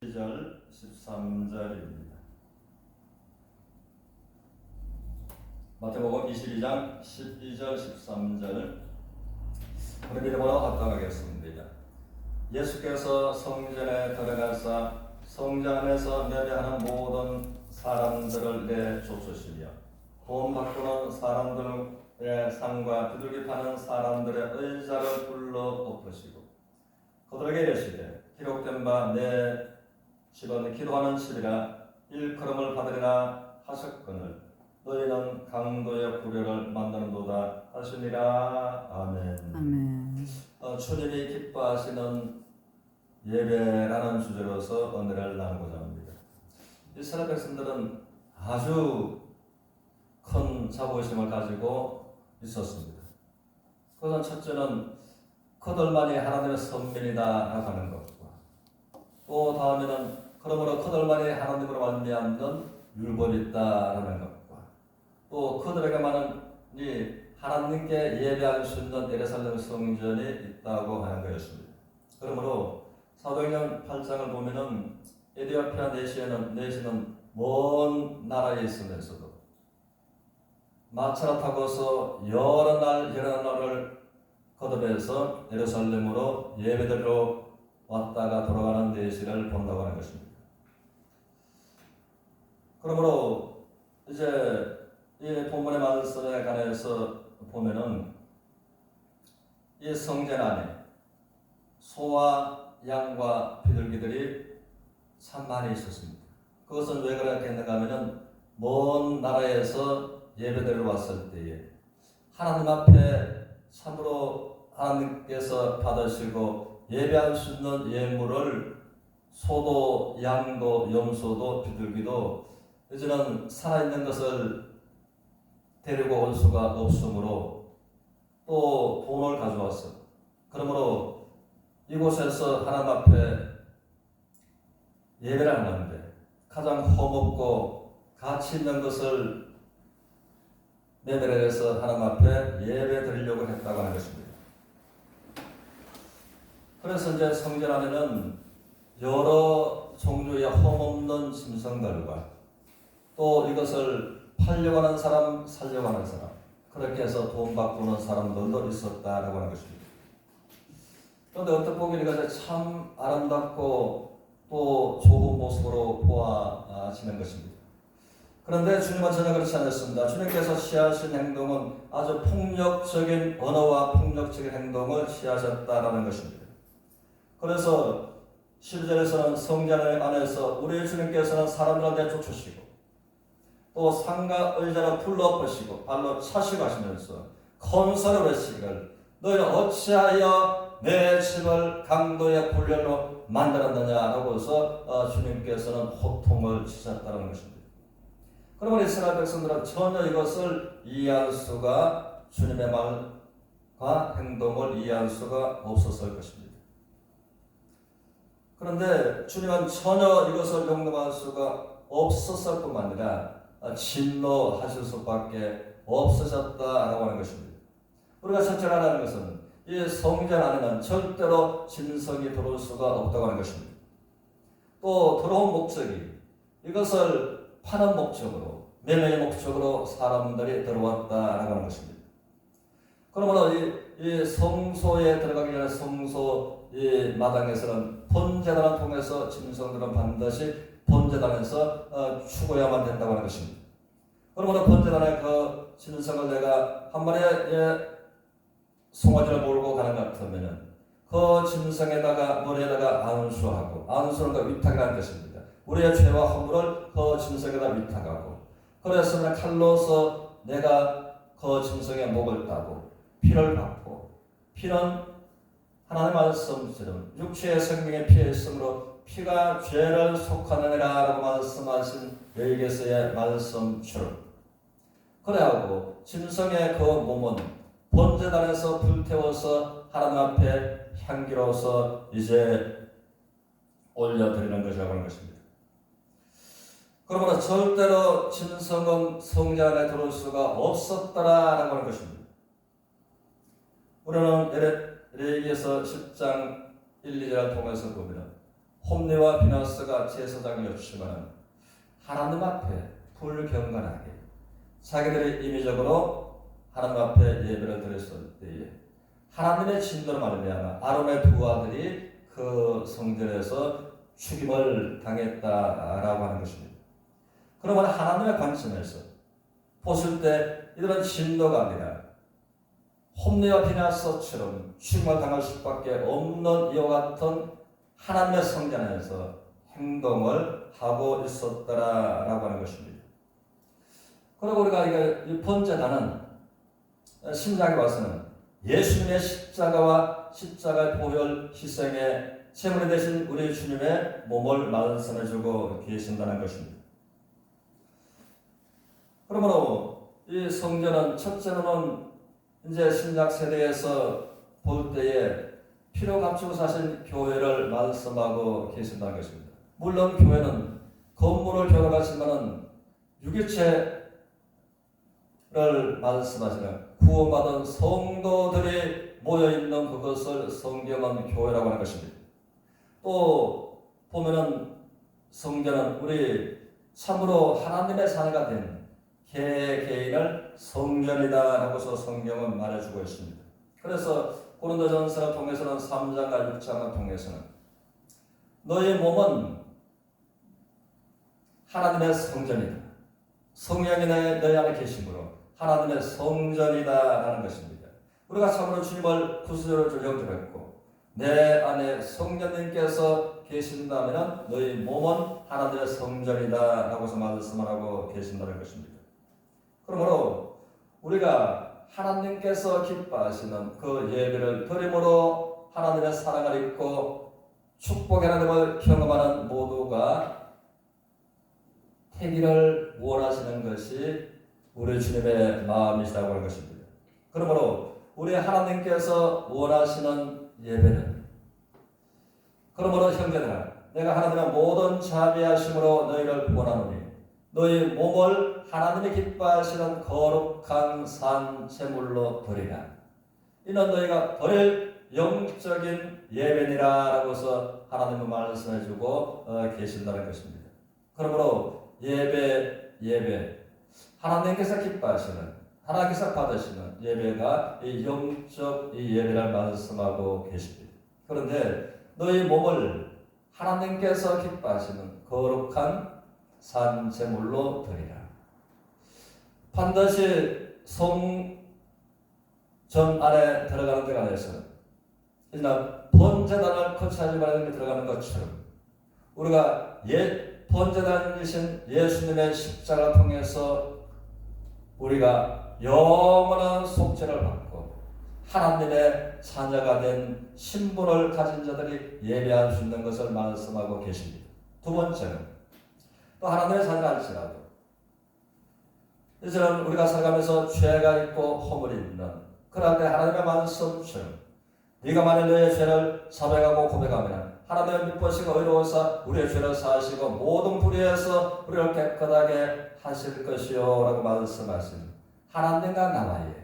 12절 13절입니다. 마태복음 22장 12절 13절 우리 믿음으로 합독하겠습니다. 예수께서 성전에 들어가사 성전 안에서 예배하는 모든 사람들을 내쫓으시며 돈 바꾸는 사람들의 상과 비둘기 파는 사람들의 의자를 불러 엎으시고 그들에게 이르시되 기록된 바 내 집은 기도하는 집이라 일컬음을 받으리라 하셨거늘 너희는 강도의 구려를 만드는도다 하시니라. 아멘. 아멘. 주님이 기뻐하시는 예배라는 주제로서 은혜를 나누고자 합니다. 이스라엘 백성들은 아주 큰 자부심을 가지고 있었습니다. 그것은 첫째는 그들만이 하나님의 선민이다 하는 것과 또 다음에는 그러므로 그들만이 하나님으로 말미암는 율법이 있다라는 것과 또 그들에게만은 이 하나님께 예배할 수 있는 예루살렘 성전이 있다고 하는 것입니다. 그러므로 사도행전 8장을 보면은 에디오피아 내시는 먼 나라에 있으면서도 마차를 타고서 여러 날을 거듭해서 예루살렘으로 예배드리러 왔다가 돌아가는 내시를 본다고 하는 것입니다. 그러므로 이제 이 본문의 말씀에 관해서 보면은 이 성전 안에 소와 양과 비둘기들이 참 많이 있었습니다. 그것은 왜 그렇겠는가 하면은 먼 나라에서 예배드리러 왔을 때에 하나님 앞에 참으로 하나님께서 받으시고 예배할 수 있는 예물을 소도 양도 염소도 비둘기도 이제는 살아있는 것을 데리고 올 수가 없으므로 또 돈을 가져왔어. 그러므로 이곳에서 하나님 앞에 예배를 하는데 가장 허먹고 가치 있는 것을 매매를 해서 하나님 앞에 예배 드리려고 했다고 하는 것입니다. 그래서 이제 성전 안에는 여러 종류의 험없는 짐승들과 또 이것을 팔려고 하는 사람, 살려고 하는 사람, 그렇게 해서 돈 바꾸는 사람들도 있었다라고 하는 것입니다. 그런데 어떻게 보면 이것이 참 아름답고 또 좋은 모습으로 보아지는 것입니다. 그런데 주님은 전혀 그렇지 않았습니다. 주님께서 취하신 행동은 아주 폭력적인 언어와 폭력적인 행동을 취하셨다라는 것입니다. 그래서 12절에서는 성전 안에서 우리 주님께서는 사람들을 내쫓으시고 또 상과 의자를 불러엎으시고 발로 차시고 하시면서 건설을 외치기를 너희는 어찌하여 내 집을 강도의 굴렬로 만들었느냐라고서 주님께서는 호통을 치셨다는 것입니다. 그러면 이스라엘 백성들은 전혀 이것을 이해할 수가 주님의 말과 행동을 이해할 수가 없었을 것입니다. 그런데 주님은 전혀 이것을 용납할 수가 없었을 뿐만 아니라 진노하실 수밖에 없으셨다라고 하는 것입니다. 우리가 첫째로 하는 것은 이 성전 안에는 절대로 짐승이 들어올 수가 없다고 하는 것입니다. 또 들어온 목적이 이것을 파는 목적으로 매매의 목적으로 사람들이 들어왔다라고 하는 것입니다. 그러므로 이 성소에 들어가기 전에 성소 이 마당에서는 번제단을 통해서 짐승들은 반드시 번제단에서 죽어야만 된다고 하는 것입니다. 그러므로 번제단에 그 짐승을 내가 한 마리의 송아지를 몰고 가는 것 같으면은 그 짐승에다가 머리에다가 안수하고 안수는 그 위탁이라는 것입니다. 우리의 죄와 허물을 그 짐승에다 위탁하고 그래서 칼로서 내가 그 짐승의 목을 따고 피를 받고 피는 하나님의 말씀처럼 육체의 생명의 피에 있으므로 피가 죄를 속하느니라 라고 말씀하신 레위기서의 말씀처럼 그래하고 짐승의 그 몸은 번제단에서 불태워서 하나님 앞에 향기로워서 이제 올려드리는 것이라고 하는 것입니다. 그러므로 절대로 짐승은 성전 안에 들어올 수가 없었더라라고 하는 것입니다. 우리는 레위기서 10장 1, 2절을 통해서 보면 홈리와 비나스가 제사장이었지만 하나님 앞에 불경건하게 자기들이 임의적으로 하나님 앞에 예배를 드렸을 때에 하나님의 진노로 말미암아 아론의 두 아들이 그 성전에서 죽임을 당했다라고 하는 것입니다. 그러면 하나님의 관점에서 보실 때 이들은 진노가 아니라 홈리와 비나스처럼 죽임을 당할 수밖에 없는 이와 같은 하나님의 성전 안에서 행동을 하고 있었다라고 하는 것입니다. 그리고 우리가 이 번제단은 신약에 와서는 예수님의 십자가와 십자가의 보혈 희생의 제물이 되신 우리 주님의 몸을 말씀해주고 계신다는 것입니다. 그러므로 이 성전은 첫째로는 이제 신약 세대에서 볼 때에 피로 감추고 사신 교회를 말씀하고 계신다는 것입니다. 물론 교회는 건물을 교회하지만은 유기체를 말씀하시는 구원받은 성도들이 모여있는 그것을 성경은 교회라고 하는 것입니다. 또 보면은 성전은 우리 참으로 하나님의 자녀가 된 개인을 성전이다 라고서 성경은 말해주고 있습니다. 그래서 고린도전서를 통해서는 3장과 6장을 통해서는 너희 몸은 하나님의 성전이다. 성령이 너희 안에 계심으로 하나님의 성전이다 라는 것입니다. 우리가 참으로 주님을 구주로 영접했고 내 안에 성령님께서 계신다면 너희 몸은 하나님의 성전이다 라고서 말씀을 하고 계신다는 것입니다. 그러므로 우리가 하나님께서 기뻐하시는 그 예배를 드림으로 하나님의 사랑을 입고 축복의 하나님을 경험하는 모두가 되기를 원하시는 것이 우리 주님의 마음이시라고 하는 것입니다. 그러므로 우리 하나님께서 원하시는 예배는 그러므로 형제들아 내가 하나님의 모든 자비하심으로 너희를 구원하노니 너희 몸을 하나님이 기뻐하시는 거룩한 산 제물로 드리라. 이는 너희가 드릴 영적인 예배니라 라고서 하나님은 말씀해주고 계신다는 것입니다. 그러므로 예배 하나님께서 기뻐하시는 하나님께서 받으시는 예배가 이 영적 이 예배를 말씀하고 계십니다. 그런데 너희 몸을 하나님께서 기뻐하시는 거룩한 산 제물로 드리라. 반드시 성전 안에 들어가는 데 관해서는 이날 번제단을 거치하지 말아야 데 들어가는 것처럼 우리가 번제단이신 예수님의 십자가를 통해서 우리가 영원한 속죄를 받고 하나님의 자녀가 된 신분을 가진 자들이 예배할 수 있는 것을 말씀하고 계십니다. 두 번째는 또 하나님의 자녀가 할지라도 이제는 우리가 살아가면서 죄가 있고 허물이 있는 그럴 때 하나님의 말씀처럼 네가 만일 너의 죄를 자백하고 고백하면 하나님의 미쁘시고 의로우사 우리의 죄를 사하시고 모든 불의에서 우리를 깨끗하게 하실 것이요 라고 말씀하신 하나님과 나와의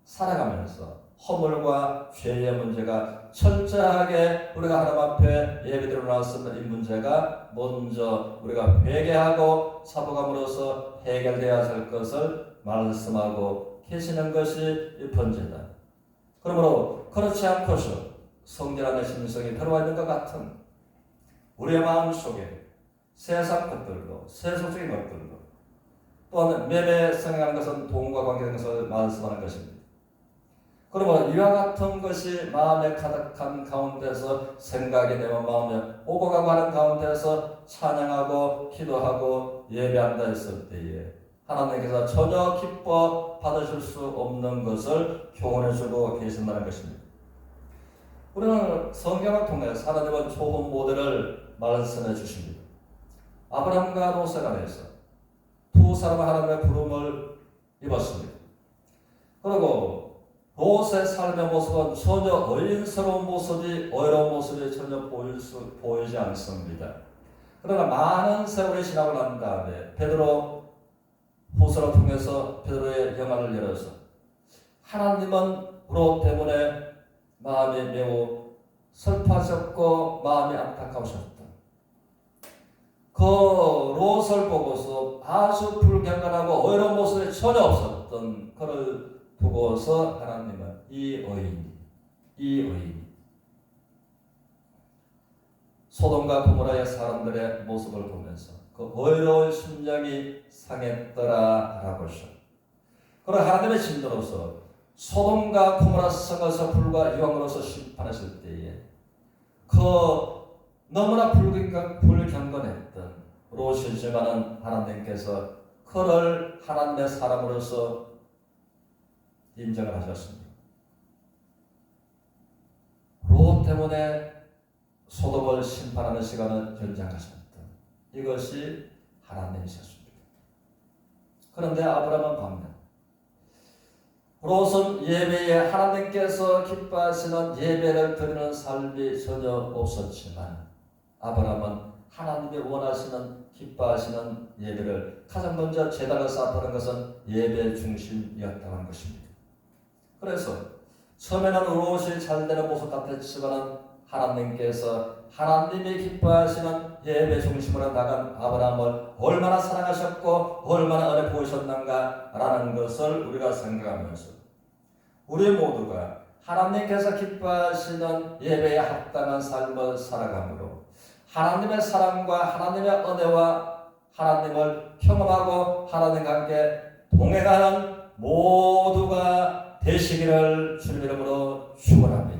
살아가면서 허물과 죄의 문제가 철저하게 우리가 하나님 앞에 예배드려 나왔으면 이 문제가 먼저 우리가 회개하고 사복함으로써 해결되어야 할 것을 말씀하고 계시는 것이 이 번제다. 그러므로 그렇지 않고서 성전 안에 심성이 들어와 있는 것 같은 우리의 마음 속에 세상 것들로 세속적인 것들로 또한 매매에 성행하는 것은 돈과 관계된 것을 말씀하는 것입니다. 그러므로 이와 같은 것이 마음에 가득한 가운데서 생각이 되면 마음에 오고 가고 하는 가운데서 찬양하고 기도하고 예배한다 했을 때에 하나님께서 전혀 기뻐 받으실 수 없는 것을 교훈해주고 계신다는 것입니다. 우리는 성경을 통해서 하나님은 좋은 모델을 말씀해 주십니다. 아브라함과 롯에 관해서 두 사람은 하나님의 부름을 입었습니다. 그리고 롯의 삶의 모습은 전혀 어린스러운 모습이 어려운 모습이 전혀 보이지 않습니다. 그러나 많은 세월이 지나고 난 다음에 베드로 후서를 통해서 베드로의 영안을 열어서 하나님은 롯 때문에 마음이 매우 슬퍼하셨고 마음이 안타까우셨던 그 롯을 보고서 아주 불경건하고 의로운 모습이 전혀 없었던 그를 두고서 하나님은 이 의인 소돔과 고모라의 사람들의 모습을 보면서 그 의로운 심령이 상했더라라고 하셨. 그러나 하나님의 진노로서 소돔과 고모라 성에서 불과 유황으로서 심판하실 때에 그 너무나 불경건했던 롯이지만은 하나님께서 그를 하나님의 사람으로서 인정을 하셨습니다. 롯 때문에 소돔을 심판하는 시간을 연장하셨던 이것이 하나님이셨습니다. 그런데 아브라함은 반면 롯은 예배에 하나님께서 기뻐하시는 예배를 드리는 삶이 전혀 없었지만 아브라함은 하나님이 원하시는 기뻐하시는 예배를 가장 먼저 제단을 쌓았다는 것은 예배 중심이었다고 하는 것입니다. 그래서 처음에는 롯이 잘되는 모습 같았지만 하나님께서 하나님이 기뻐하시는 예배 중심으로 나간 아브라함을 얼마나 사랑하셨고 얼마나 은혜 보이셨는가 라는 것을 우리가 생각하면서 우리 모두가 하나님께서 기뻐하시는 예배에 합당한 삶을 살아가므로 하나님의 사랑과 하나님의 은혜와 하나님을 경험하고 하나님과 함께 동행하는 모두가 되시기를 주님 이름으로 축원합니다.